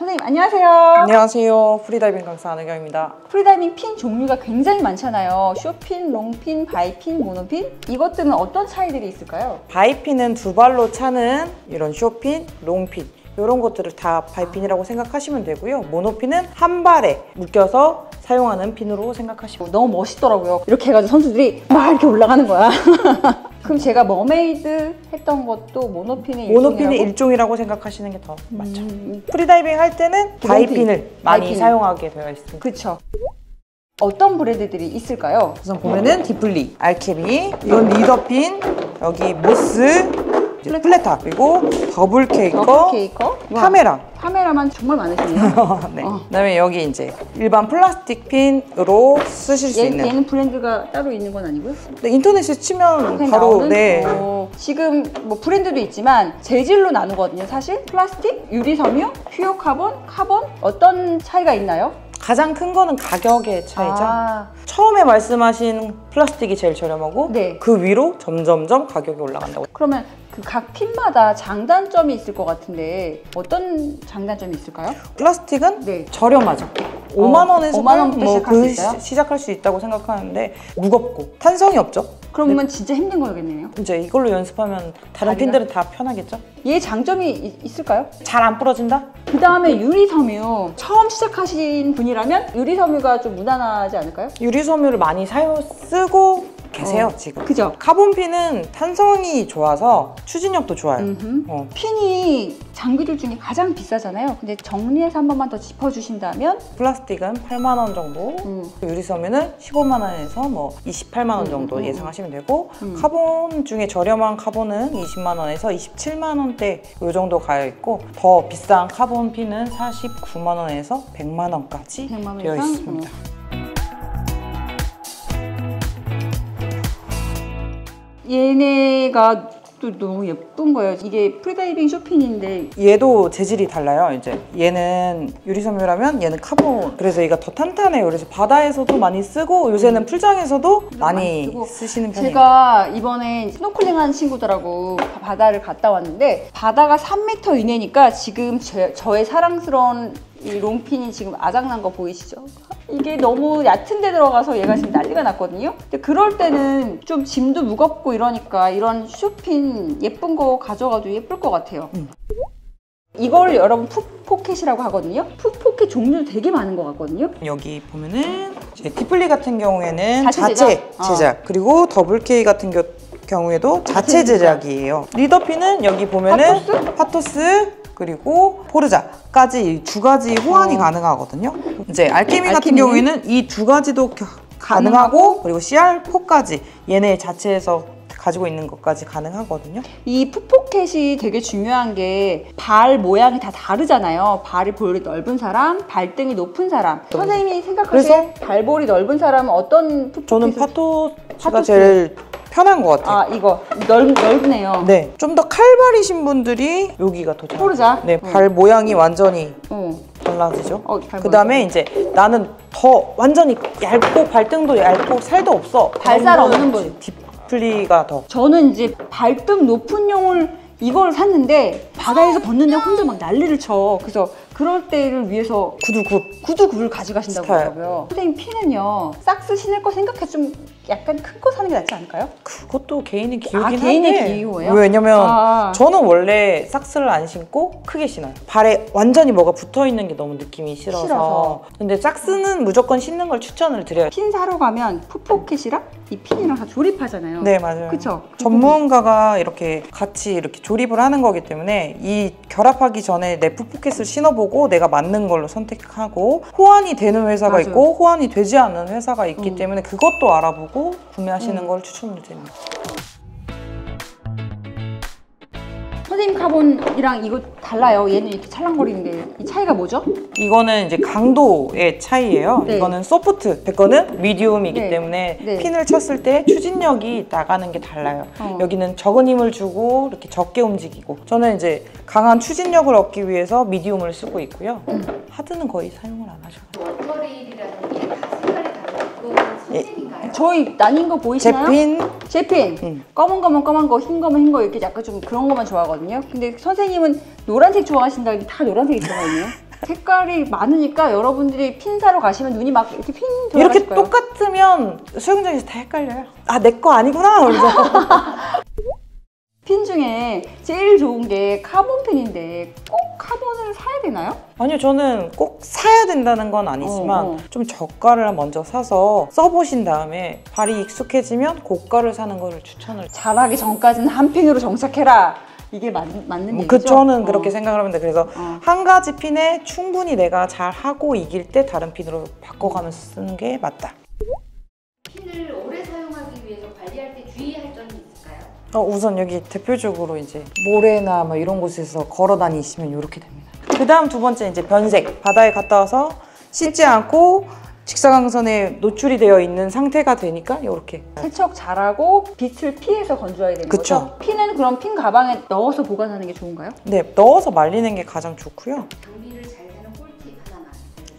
선생님 안녕하세요. 안녕하세요. 프리다이빙 강사 안혜경입니다. 프리다이빙 핀 종류가 굉장히 많잖아요. 쇼핀, 롱핀, 바이핀, 모노핀. 이것들은 어떤 차이들이 있을까요? 바이핀은 두 발로 차는 이런 쇼핀, 롱핀 이런 것들을 다 바이핀이라고 생각하시면 되고요. 모노핀은 한 발에 묶여서 사용하는 핀으로 생각하시면 너무 멋있더라고요. 이렇게 해가지고 선수들이 막 이렇게 올라가는 거야. 그럼 제가 머메이드 했던 것도 모노핀의 일종이라고 생각하시는 게 더 맞죠. 프리다이빙 할 때는 바이핀을 많이 사용하게 되어 있습니다. 그렇죠. 어떤 브랜드들이 있을까요? 우선 보면은 디플리, 알케미, 이건 리더핀, 여기 모스, 플레타, 그리고 더블 케이커, 카메라. 카메라만 정말 많으시네요. 네. 그다음에 여기 이제 일반 플라스틱 핀으로 쓰실 수 있는. 얘는 브랜드가 따로 있는 건 아니고요? 네, 인터넷에 치면 바로 네. 지금 뭐 브랜드도 있지만 재질로 나누거든요. 사실 플라스틱, 유리섬유, 퓨어 카본, 카본 어떤 차이가 있나요? 가장 큰 거는 가격의 차이죠. 처음에 말씀하신 플라스틱이 제일 저렴하고 네. 그 위로 점점점 가격이 올라간다고. 그러면 그 각 핀마다 장단점이 있을 것 같은데 어떤 장단점이 있을까요? 플라스틱은 네. 저렴하죠. 5만 원에서 5만 원부터 시작할 수 있다고 생각하는데 무겁고 탄성이 없죠. 그러면 진짜 힘든 거겠네요. 이제 이걸로 연습하면 다른 핀들은 다 편하겠죠? 얘 장점이 있을까요? 잘 안 부러진다? 그 다음에 유리섬유. 처음 시작하신 분이라면 유리섬유가 좀 무난하지 않을까요? 유리섬유를 많이 쓰고 계세요 지금. 그죠? 카본핀은 탄성이 좋아서 추진력도 좋아요. 핀이 장비들 중에 가장 비싸잖아요. 근데 정리해서 한 번만 더 짚어주신다면 플라스틱은 8만 원 정도, 유리섬유는 15만 원에서 뭐 28만 원 정도 예상하시면 되고 카본 중에 저렴한 카본은 20만 원에서 27만 원대 이 정도 가여 있고 더 비싼 카본 핀은 49만 원에서 100만 원까지 100만 원 되어 이상? 있습니다. 얘네가 또 너무 예쁜 거예요. 이게 프리다이빙 쇼핀인데 얘도 재질이 달라요. 이제 얘는 유리섬유라면 얘는 카본. 그래서 얘가 더 탄탄해요. 그래서 바다에서도 많이 쓰고 요새는 풀장에서도 많이 쓰시는 편이에요. 제가 이번에 스노클링한 친구들하고 바다를 갔다 왔는데 바다가 3m 이내니까 지금 저의 사랑스러운 이 롱핀이 지금 아작난 거 보이시죠? 이게 너무 얕은 데 들어가서 얘가 지금 난리가 났거든요. 근데 그럴 때는 좀 짐도 무겁고 이러니까 이런 쇼핀 예쁜 거 가져가도 예쁠 것 같아요. 이걸 여러분 풋포켓이라고 하거든요. 풋포켓 종류도 되게 많은 것 같거든요. 여기 보면은 디플리 같은 경우에는 자체 제작. 그리고 더블 K 같은 경우에도 자체 제작이에요. 리더핀은 여기 보면은 파토스 그리고 포르자까지 두 가지 호환이 가능하거든요. 이제 알케미 같은 경우에는 이 두 가지도 가능하고 그리고 CR4까지 얘네 자체에서 가지고 있는 것까지 가능하거든요. 이 풋포켓이 되게 중요한 게 발 모양이 다 다르잖아요. 발이 볼이 넓은 사람, 발등이 높은 사람. 선생님이 생각하기에 발볼이 넓은 사람은 어떤 풋포켓을? 저는 파토스가 제일 편한 것 같아요. 이거 넓네요. 네, 좀 더 칼발이신 분들이 여기가 더 잘. 포르자. 네, 발 모양이 완전히 달라지죠. 그 다음에 이제 나는 더 완전히 얇고 발등도 얇고 살도 없어. 발살 없는 분. 디플리가 더. 저는 이제 발등 높은 용을 이걸 샀는데 바다에서 벗는데 혼자 막 난리를 쳐. 그래서 그럴 때를 위해서 구두굽을 가져가신다고 하더라고요. 선생님 피는요 삭스 신을 거 생각해 좀 약간 큰 거 사는 게 낫지 않을까요? 그것도 개인의 기호긴 한데 개인의 기호예요? 왜냐면 저는 원래 삭스를 안 신고 크게 신어요. 발에 완전히 뭐가 붙어있는 게 너무 느낌이 싫어서. 근데 삭스는 무조건 신는 걸 추천을 드려요. 핀 사러 가면 풋포켓이랑 이 핀이랑 다 조립하잖아요. 네, 맞아요. 그쵸? 전문가가 이렇게 같이 이렇게 조립을 하는 거기 때문에 이 결합하기 전에 내 풋포켓을 신어보고 내가 맞는 걸로 선택하고 호환이 되는 회사가 있고 호환이 되지 않는 회사가 있기 때문에 그것도 알아보고 구매하시는 걸 추천을 드립니다. 선생님 카본이랑 이거 달라요. 얘는 이렇게 찰랑거리는데 이 차이가 뭐죠? 이거는 이제 강도의 차이예요. 이거는 소프트, 제 거는 미디움이기 때문에 핀을 쳤을 때 추진력이 나가는 게 달라요. 여기는 적은 힘을 주고 이렇게 적게 움직이고 저는 이제 강한 추진력을 얻기 위해서 미디움을 쓰고 있고요. 하드는 거의 사용을 안 하셔요. 워터레일이라는 게 다 색깔이 다르고 손색인가요? 저희 나뉜 거 보이시나요? 제핀 검은 거면 검은 거, 흰 거면 흰 거 이렇게 약간 좀 그런 거만 좋아하거든요. 근데 선생님은 노란색 좋아하신다는데 다 노란색이 들어가 있네요. 색깔이 많으니까 여러분들이 핀 사러 가시면 눈이 막 이렇게 핀 이렇게 돌아가실 거예요. 똑같으면 수영장에서 다 헷갈려요. 아, 내 거 아니구나. 그래서 핀 중에 제일 좋은 게 카본 핀인데 꼭 카본을 사야 되나요? 아니요, 저는 꼭 사야 된다는 건 아니지만 좀 저가를 먼저 사서 써보신 다음에 발이 익숙해지면 고가를 사는 거를 추천을. 잘하기 전까지는 한 핀으로 정착해라. 이게 맞는 얘기죠? 저는 그렇게 생각을 합니다. 그래서 어. 한 가지 핀에 충분히 내가 잘 하고 이길 때 다른 핀으로 바꿔가면서 쓰는 게 맞다. 핀을 오래 사용하기 위해서 관리할 때 주의할 점이 있을까요? 우선 여기 대표적으로 이제 모래나 뭐 이런 곳에서 걸어 다니시면 이렇게 됩니다. 그 다음 두 번째 이제 변색. 바다에 갔다 와서 씻지 않고 직사광선에 노출이 되어 있는 상태가 되니까 이렇게. 세척 잘하고 빛을 피해서 건조해야 되는 그쵸. 거죠? 핀은 그럼 핀 가방에 넣어서 보관하는 게 좋은가요? 네, 넣어서 말리는 게 가장 좋고요. 장비를 잘 사는 꿀팁 하나만.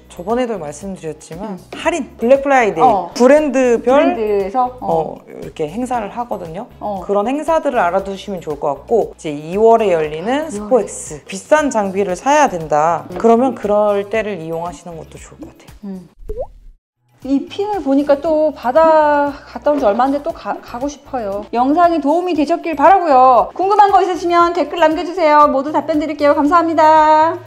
저번에도 말씀드렸지만 할인, 블랙 프라이데이, 어. 브랜드별 브랜드에서 이렇게 행사를 하거든요. 어. 그런 행사들을 알아두시면 좋을 것 같고, 이제 2월에 열리는 스포엑스. 비싼 장비를 사야 된다. 그러면 그럴 때를 이용하시는 것도 좋을 것 같아요. 이 핀을 보니까 또 바다 갔다 온 지 얼마 안 돼 또 가고 싶어요. 영상이 도움이 되셨길 바라고요. 궁금한 거 있으시면 댓글 남겨주세요. 모두 답변 드릴게요. 감사합니다.